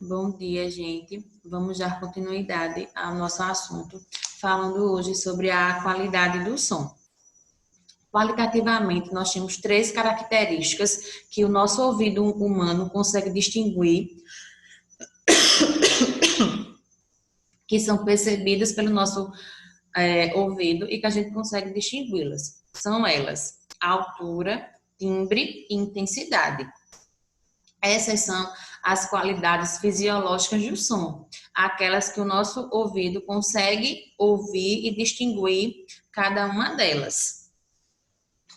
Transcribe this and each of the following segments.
Bom dia, gente. Vamos dar continuidade ao nosso assunto, falando hoje sobre a qualidade do som. Qualitativamente, nós temos três características que o nosso ouvido humano consegue distinguir, que são percebidas pelo nosso ouvido e que a gente consegue distingui-las. São elas: altura, timbre e intensidade. Essas são as qualidades fisiológicas do som, aquelas que o nosso ouvido consegue ouvir e distinguir cada uma delas.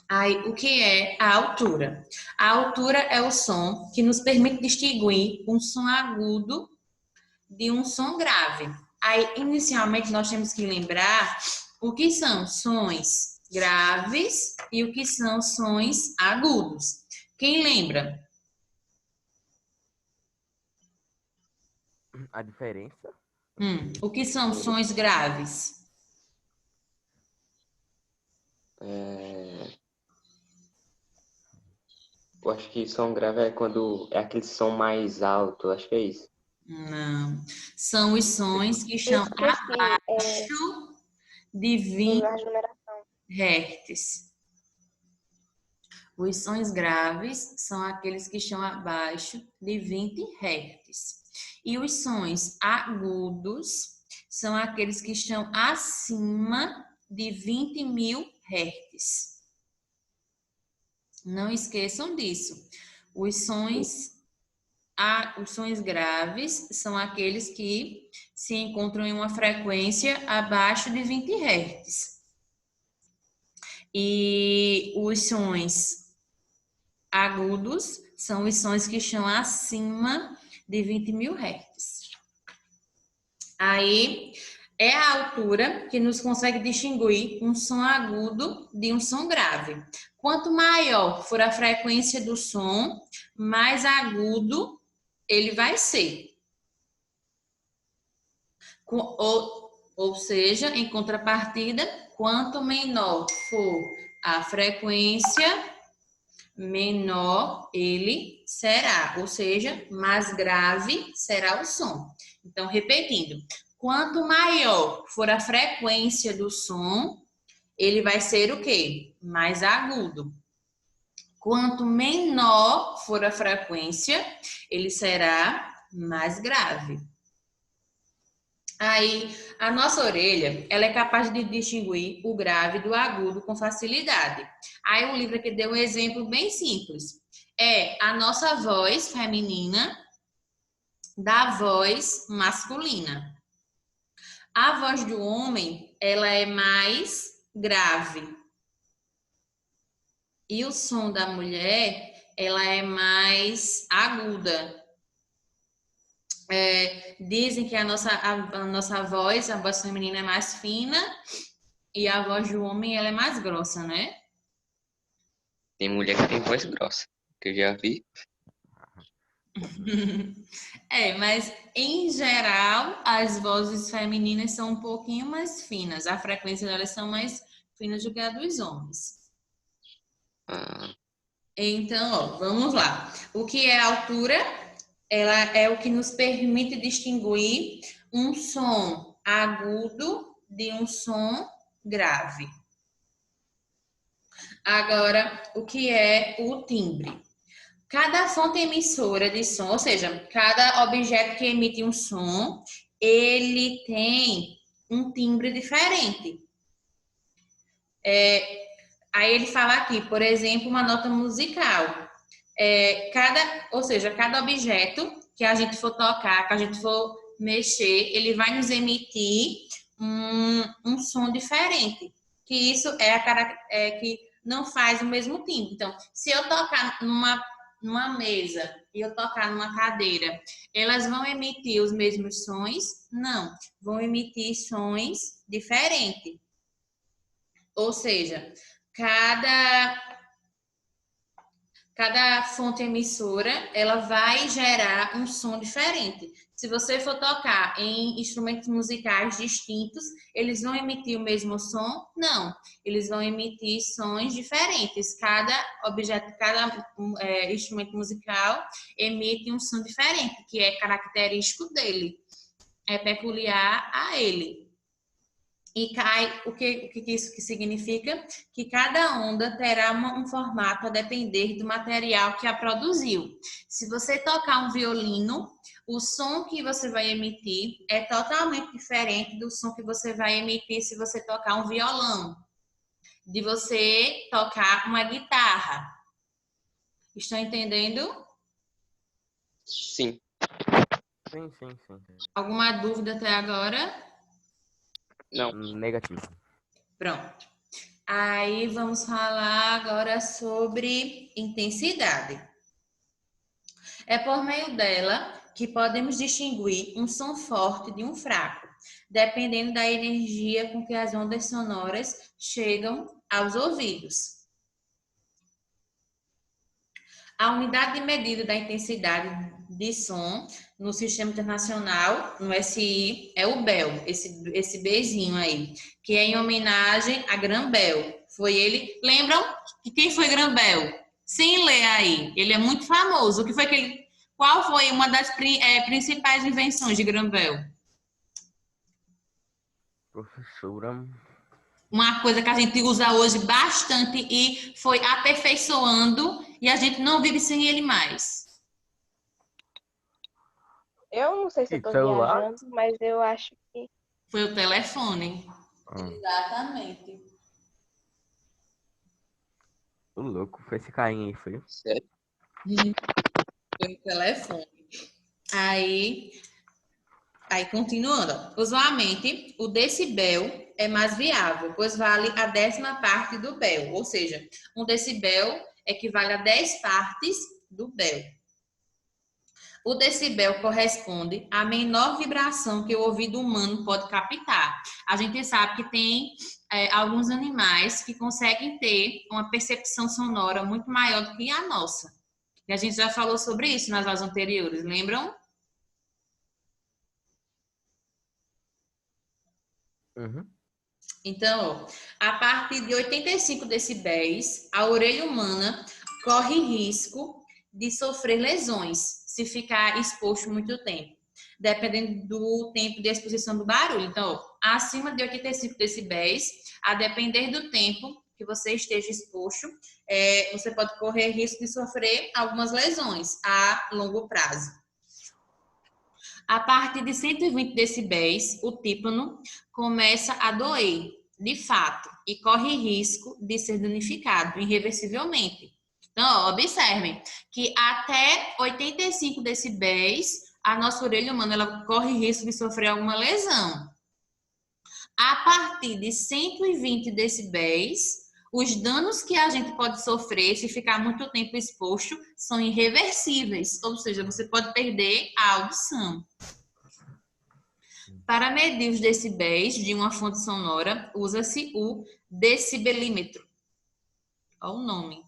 Aí, o que é a altura? A altura é o som que nos permite distinguir um som agudo de um som grave. Aí, inicialmente, nós temos que lembrar o que são sons graves e o que são sons agudos. Quem lembra? A diferença? O que são sons graves? Eu acho que som grave é quando é aquele som mais alto, acho que é isso. Não. São os sons que estão abaixo de 20 Hz. Os sons graves são aqueles que estão abaixo de 20 Hz. E os sons agudos são aqueles que estão acima de 20.000 Hz. Não esqueçam disso. Os sons graves são aqueles que se encontram em uma frequência abaixo de 20 Hz. E os sons agudos são os sons que estão acima de 20.000 Hz. Aí é a altura que nos consegue distinguir um som agudo de um som grave. Quanto maior for a frequência do som, mais agudo ele vai ser. Ou seja, em contrapartida, quanto menor for a frequência, menor ele será. Ou seja, mais grave será o som. Então, repetindo, quanto maior for a frequência do som, ele vai ser o quê? Mais agudo. Quanto menor for a frequência, ele será mais grave. Aí, a nossa orelha, ela é capaz de distinguir o grave do agudo com facilidade. Aí, o livro aqui deu um exemplo bem simples. É a nossa voz feminina da voz masculina. A voz do homem, ela é mais grave. E o som da mulher, ela é mais aguda. Dizem que a nossa voz, a voz feminina é mais fina e a voz do homem, ela é mais grossa, né? Tem mulher que tem voz grossa, que eu já vi. Mas em geral, as vozes femininas são um pouquinho mais finas. A frequência delas são mais finas do que a dos homens. Então, ó, vamos lá. O que é altura? Ela é o que nos permite distinguir um som agudo de um som grave. Agora, o que é o timbre? Cada fonte emissora de som, ou seja, cada objeto que emite um som, ele tem um timbre diferente. Aí ele fala aqui, por exemplo, uma nota musical. Cada objeto que a gente for tocar, que a gente for mexer, ele vai nos emitir um som diferente. Que isso que não faz o mesmo timbre. Então, se eu tocar numa mesa e eu tocar numa cadeira, elas vão emitir os mesmos sons? Não, vão emitir sons diferentes. Ou seja, cada Cada fonte emissora, ela vai gerar um som diferente. Se você for tocar em instrumentos musicais distintos, eles vão emitir o mesmo som? Não, eles vão emitir sons diferentes. Cada objeto, cada instrumento musical emite um som diferente, que é característico dele, é peculiar a ele. E cai, o que isso que significa? Que cada onda terá um formato a depender do material que a produziu. Se você tocar um violino, o som que você vai emitir é totalmente diferente do som que você vai emitir se você tocar um violão, de você tocar uma guitarra. Estão entendendo? Sim. Sim. Alguma dúvida até agora? Não. Negativo. Pronto. Aí vamos falar agora sobre intensidade. É por meio dela que podemos distinguir um som forte de um fraco, dependendo da energia com que as ondas sonoras chegam aos ouvidos. A unidade de medida da intensidade de som no Sistema Internacional, no SI, é o Bell, esse Bzinho aí, que é em homenagem a Graham Bell. Foi ele. Lembram que quem foi Graham Bell? Sim, lê aí. Ele é muito famoso. O que foi que ele? Qual foi uma das principais invenções de Graham Bell? Professora. Uma coisa que a gente usa hoje bastante e foi aperfeiçoando e a gente não vive sem ele mais. Eu não sei se eu tô Celular? viajando, mas eu acho que... Foi o telefone. Ah. Exatamente. O louco, foi esse carinha aí, foi? Sério? Foi o telefone. Aí continuando. Usualmente, o decibel é mais viável, pois vale a 10ª parte do bel. Ou seja, um decibel equivale a 10 partes do bel. O decibel corresponde à menor vibração que o ouvido humano pode captar. A gente sabe que tem alguns animais que conseguem ter uma percepção sonora muito maior do que a nossa. E a gente já falou sobre isso nas aulas anteriores, lembram? Uhum. Então, a partir de 85 decibéis, a orelha humana corre risco de sofrer lesões se ficar exposto muito tempo, dependendo do tempo de exposição do barulho. Então, acima de 85 decibéis, a depender do tempo que você esteja exposto, você pode correr risco de sofrer algumas lesões a longo prazo. A partir de 120 decibéis, o tímpano começa a doer, de fato, e corre risco de ser danificado irreversivelmente. Então, observem que até 85 decibéis, a nossa orelha humana ela corre risco de sofrer alguma lesão. A partir de 120 decibéis, os danos que a gente pode sofrer se ficar muito tempo exposto são irreversíveis, ou seja, você pode perder a audição. Para medir os decibéis de uma fonte sonora, usa-se o decibelímetro. Olha o nome.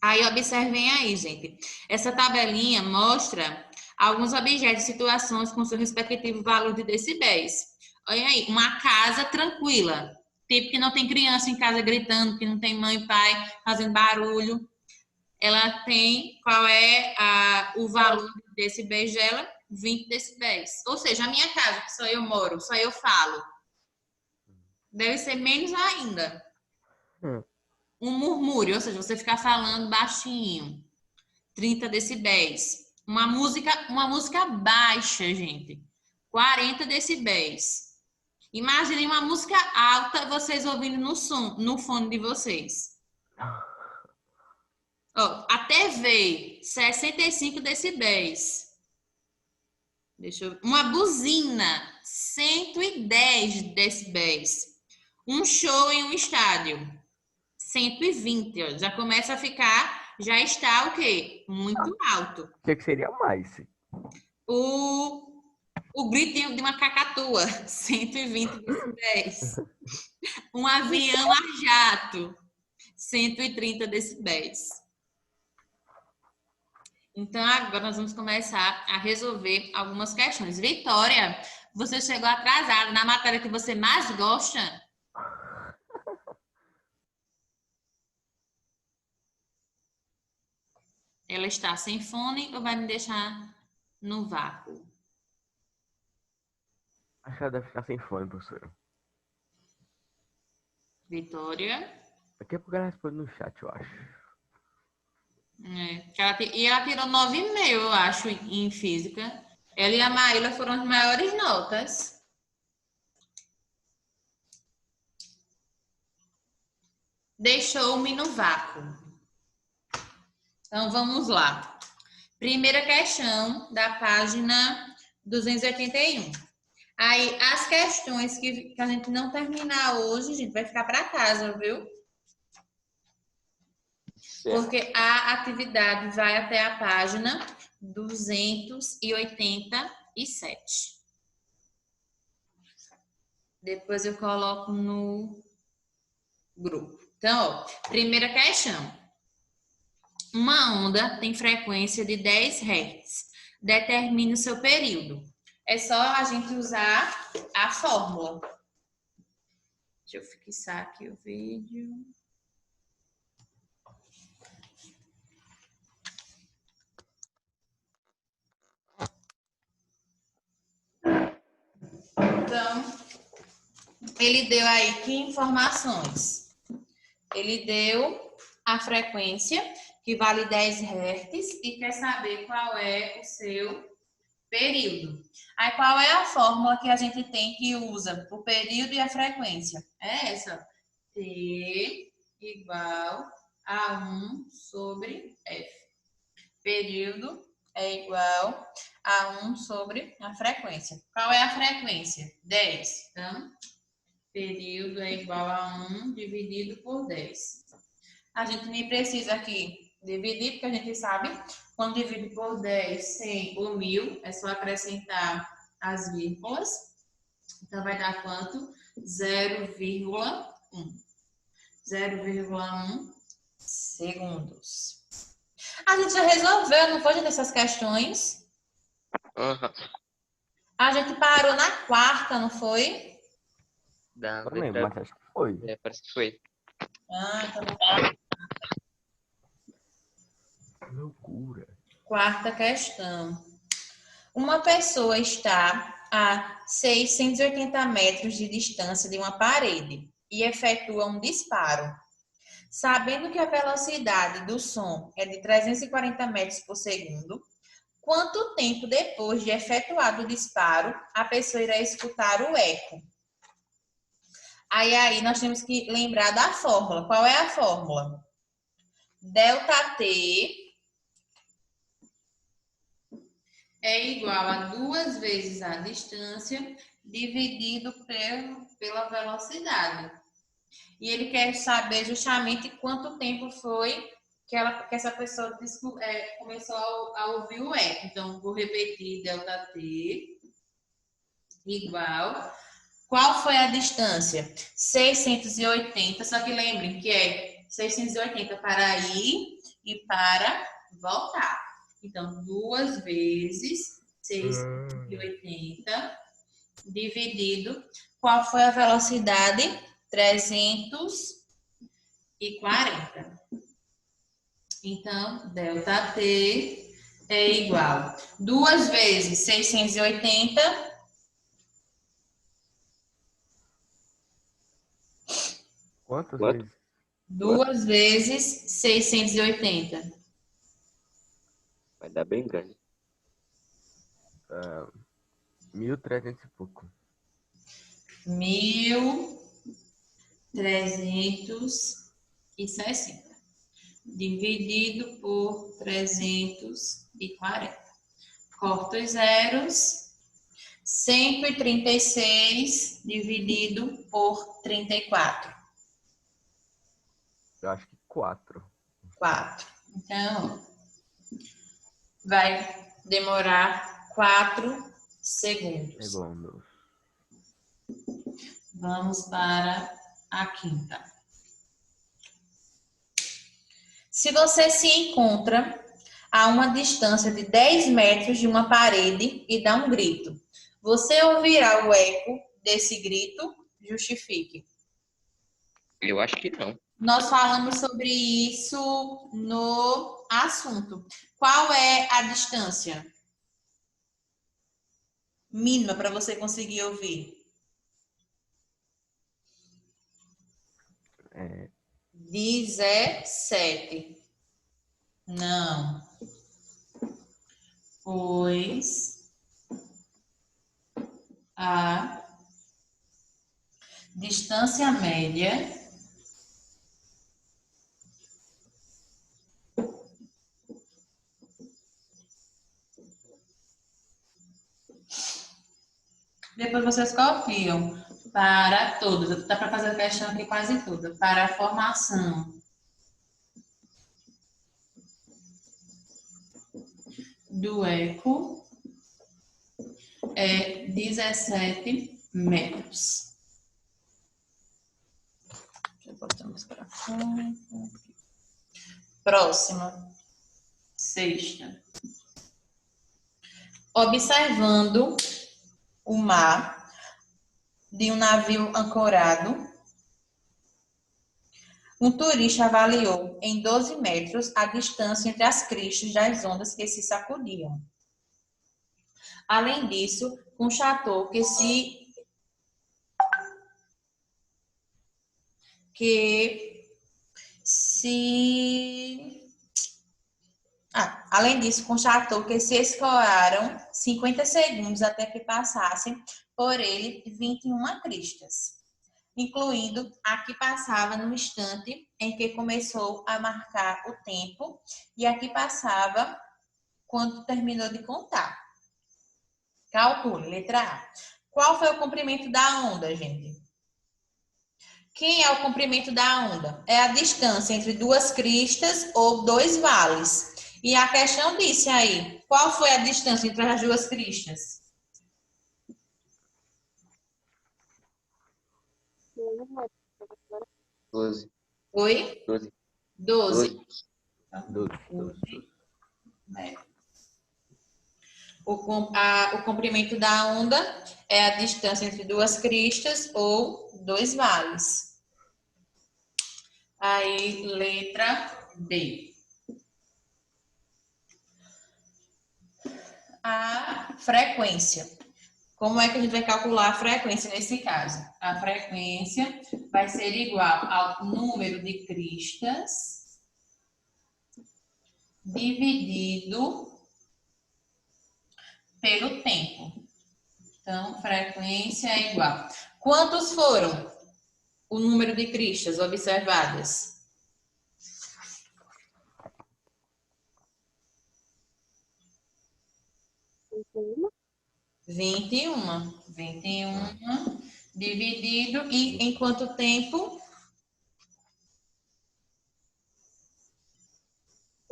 Aí, observem aí, gente. Essa tabelinha mostra alguns objetos e situações com seu respectivo valor de decibéis. Olha aí, uma casa tranquila. Tipo que não tem criança em casa gritando, que não tem mãe e pai fazendo barulho. Ela tem, qual é o valor de decibéis dela? 20 decibéis. Ou seja, a minha casa, que só eu moro, só eu falo, deve ser menos ainda. Um murmúrio, ou seja, você ficar falando baixinho, 30 decibéis. Uma música baixa, gente, 40 decibéis. Imaginem uma música alta, vocês ouvindo no fone de vocês. Ó, a TV, 65 decibéis. Deixa eu ver. Uma buzina, 110 decibéis. Um show em um estádio, 120. Ó, já começa a ficar, já está o quê? Muito alto. O que seria mais? O grito de uma cacatua, 120 decibéis. Um avião a jato, 130 decibéis. Então, agora nós vamos começar a resolver algumas questões. Vitória, você chegou atrasada na matéria que você mais gosta? Ela está sem fone ou vai me deixar no vácuo? Acho que ela deve ficar sem fone, professora. Vitória? Daqui a pouco ela responde no chat, eu acho. E ela tirou 9,5, eu acho, em física. Ela e a Maíla foram as maiores notas. Deixou-me no vácuo. Então, vamos lá. Primeira questão da página 281. Aí, as questões que a gente não terminar hoje, a gente vai ficar para casa, viu? Certo. Porque a atividade vai até a página 287. Depois eu coloco no grupo. Então, ó, primeira questão. Uma onda tem frequência de 10 Hz. Determine o seu período. É só a gente usar a fórmula. Deixa eu fixar aqui o vídeo. Então, ele deu aí que informações? Ele deu a frequência, que vale 10 Hz, e quer saber qual é o seu período. Aí, qual é a fórmula que a gente tem que usa o período e a frequência? É essa. T igual a 1 sobre F. Período é igual a 1 sobre a frequência. Qual é a frequência? 10. Então, período é igual a 1 dividido por 10. A gente nem precisa aqui dividir, porque a gente sabe, quando divide por 10, 100 ou 1000, é só acrescentar as vírgulas. Então, vai dar quanto? 0,1. 0,1 segundos. A gente já resolveu, não foi, gente, essas questões? Aham. A gente parou na quarta, não foi? Dá, Eu lembro, mas acho que foi. parece que foi. Ah, tá bom. Que loucura. Quarta questão. Uma pessoa está a 680 metros de distância de uma parede e efetua um disparo. Sabendo que a velocidade do som é de 340 metros por segundo, quanto tempo depois de efetuado o disparo a pessoa irá escutar o eco? Aí nós temos que lembrar da fórmula. Qual é a fórmula? ΔT é igual a 2 vezes a distância dividido pela velocidade. E ele quer saber justamente quanto tempo foi que essa pessoa começou a ouvir o eco. Então, vou repetir ΔT igual. Qual foi a distância? 680, só que lembrem que é 680 para ir e para voltar. Então, 2 vezes 680 dividido. Qual foi a velocidade? 340. Então, ΔT é igual. 2 vezes 680. Quantas Quanto? vezes? 2 vezes 680. Vai dar bem grande. 1.300 e pouco. 1.360 dividido por 340. Corta os zeros. 136 dividido por 34. Eu acho que 4. 4. Então, vai demorar 4 segundos. Segundos. Vamos para a quinta. Se você se encontra a uma distância de 10 metros de uma parede e dá um grito, você ouvirá o eco desse grito? Justifique. Eu acho que não. Nós falamos sobre isso no assunto. Qual é a distância mínima para você conseguir ouvir? É, 17. Não. Pois a distância média depois vocês copiam para todos. Dá para fazer a questão aqui quase toda. Para a formação do eco é 17 metros. Já botamos para cá. Próxima. Sexta. Observando o mar de um navio ancorado, um turista avaliou em 12 metros a distância entre as cristas das ondas que se sacudiam. Além disso, constatou que se escoaram 50 segundos até que passassem por ele 21 cristas, incluindo a que passava no instante em que começou a marcar o tempo e a que passava quando terminou de contar. Calcule, letra A. Qual foi o comprimento da onda, gente? Quem é o comprimento da onda? É a distância entre duas cristas ou dois vales. E a questão disse aí, qual foi a distância entre as duas cristas? 12. Oi? 12. 12. 12. O comprimento da onda é a distância entre duas cristas ou dois vales. Aí, letra B. A frequência. Como é que a gente vai calcular a frequência nesse caso? A frequência vai ser igual ao número de cristas dividido pelo tempo. Então, frequência é igual. Quantos foram o número de cristas observadas? 21. 21 dividido e em quanto tempo?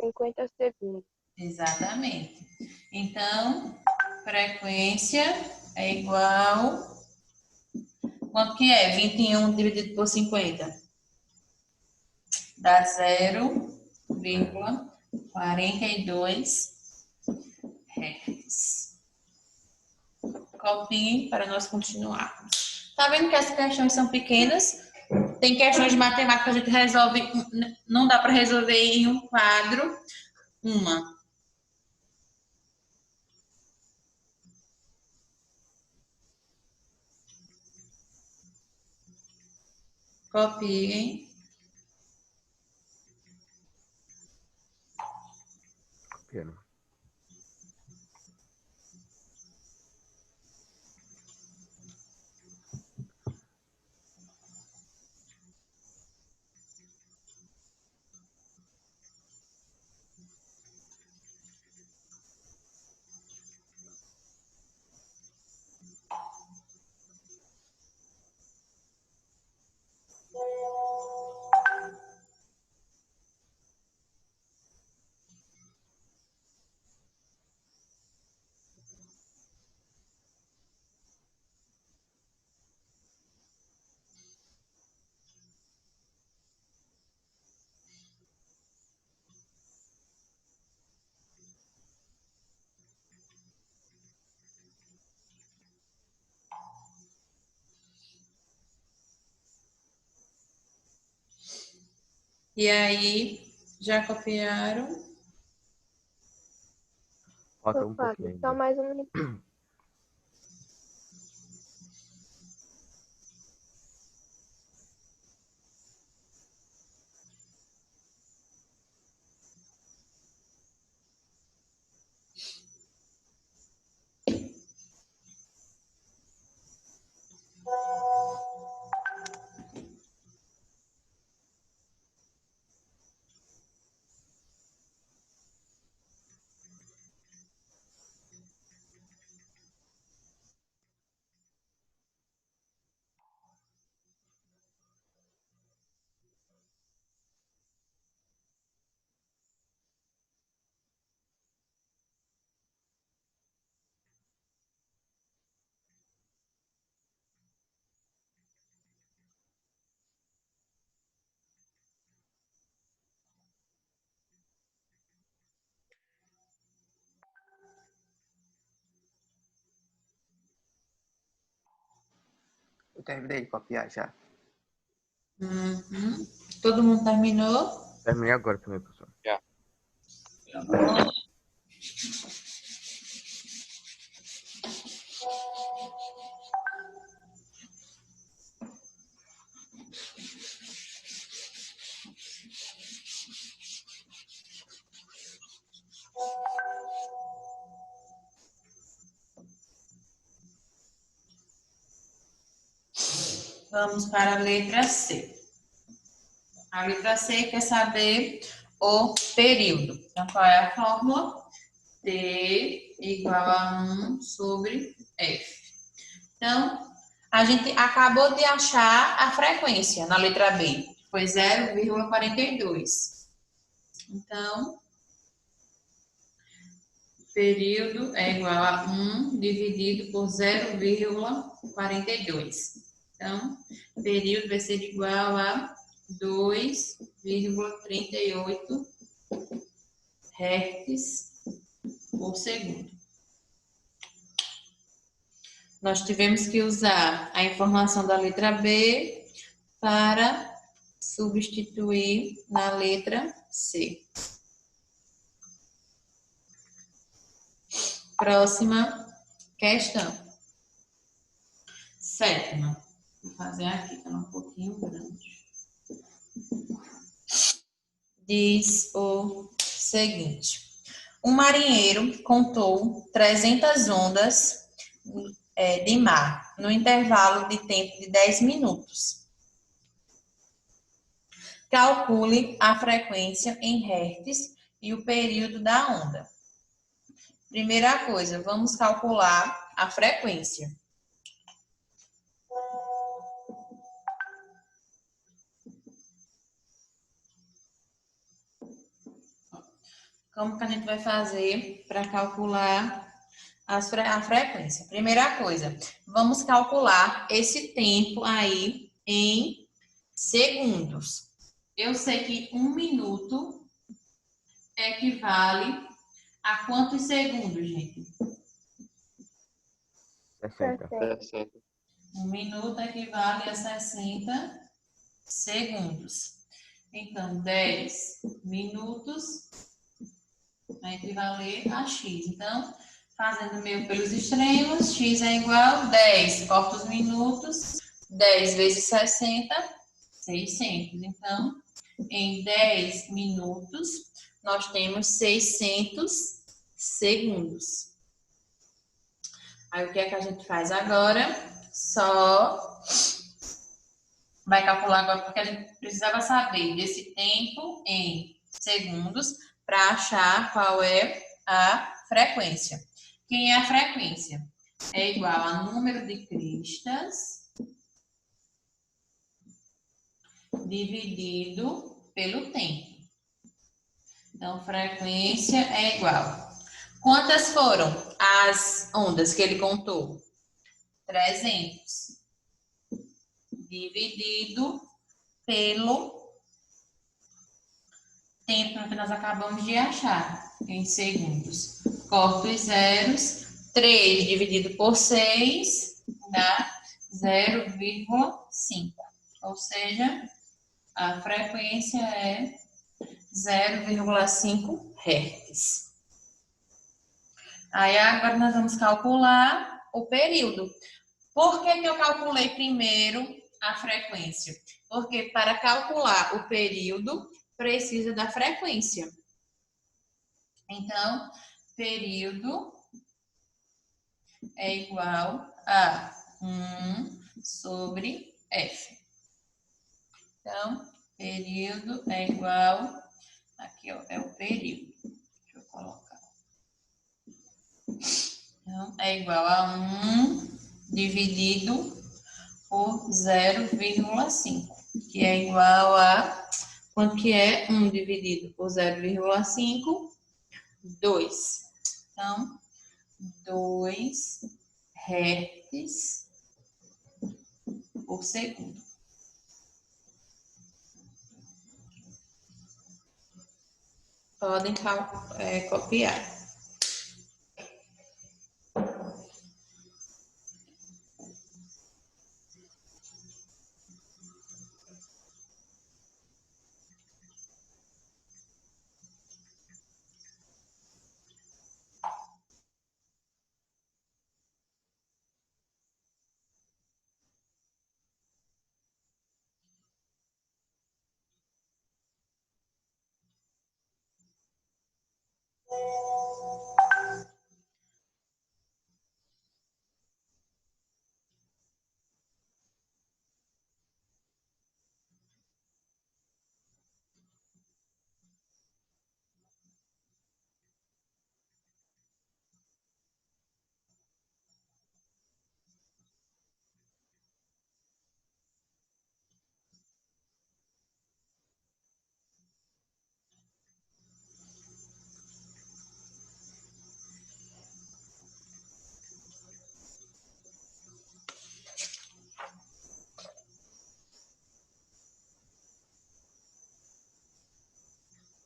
50 segundos. Exatamente. Então, frequência é igual... Quanto que é? 21 dividido por 50. Dá 0,42 Hz. Copiem para nós continuarmos. Tá vendo que as questões são pequenas? Tem questões de matemática que a gente resolve, não dá para resolver em um quadro. Uma. Copiem. Copiando. E aí, já copiaram? Falta Eu um faço pouquinho só ainda. mais um minuto. Eu terminei de copiar já. Uhum. Todo mundo terminou? Terminei agora também, professor. Vamos para a letra C. A letra C quer saber o período. Então, qual é a fórmula? T igual a 1 sobre F. Então, a gente acabou de achar a frequência na letra B. Foi 0,42. Então, período é igual a 1 dividido por 0,42. Então, período vai ser igual a 2,38 Hz por segundo. Nós tivemos que usar a informação da letra B para substituir na letra C. Próxima questão. Sétima. Vou fazer aqui, está um pouquinho grande. Diz o seguinte. Um marinheiro contou 300 ondas de mar no intervalo de tempo de 10 minutos. Calcule a frequência em hertz e o período da onda. Primeira coisa, vamos calcular a frequência. Como que a gente vai fazer para calcular a frequência? Primeira coisa, vamos calcular esse tempo aí em segundos. Eu sei que 1 minuto equivale a quantos segundos, gente? 60. 60. 1 minuto equivale a 60 segundos. Então, 10 minutos vai equivaler a x. Então, fazendo meio pelos extremos, x é igual a 10. Corta os minutos, 10 vezes 60, 600. Então, em 10 minutos, nós temos 600 segundos. Aí, o que é que a gente faz agora? Só vai calcular agora, porque a gente precisava saber desse tempo em segundos para achar qual é a frequência. Quem é a frequência? É igual a número de cristas dividido pelo tempo. Então, frequência é igual. Quantas foram as ondas que ele contou? 300. Dividido pelo tempo que nós acabamos de achar, em segundos. Corto os zeros. 3 dividido por 6 dá 0,5. Ou seja, A frequência é 0,5 Hz. Aí agora nós vamos calcular o período. Por que eu calculei primeiro a frequência? Porque para calcular o período precisa da frequência. Então, período é igual a 1 sobre F. Então, período é igual, aqui ó, é o período. Deixa eu colocar. Então, é igual a 1 dividido por 0,5, que é igual a, quanto que é 1 dividido por 0,5? 2. Então, 2 Hz por segundo. Podem copiar.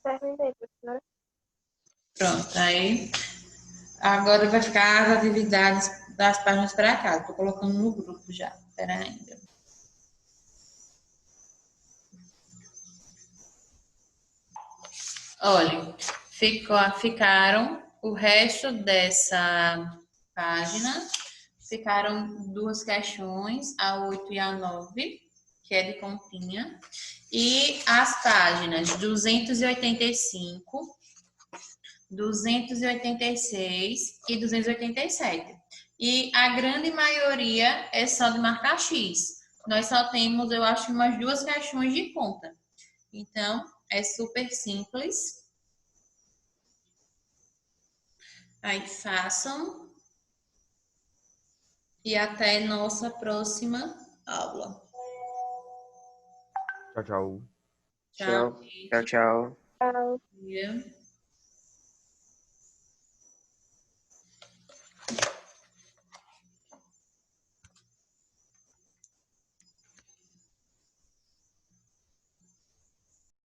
Terminei, professora. Pronto, aí agora vai ficar as atividades das páginas para cá. Estou colocando no grupo já. Espera ainda. Olha, ficaram o resto dessa página. Ficaram duas questões, a 8 e a 9, que é de continha. E as páginas 285, 286 e 287. E a grande maioria é só de marcar X. Nós só temos, eu acho, umas duas questões de conta. Então, é super simples. Aí façam. E até nossa próxima aula. Tchau, tchau. Tchau. Tchau, tchau. Tchau. Dia.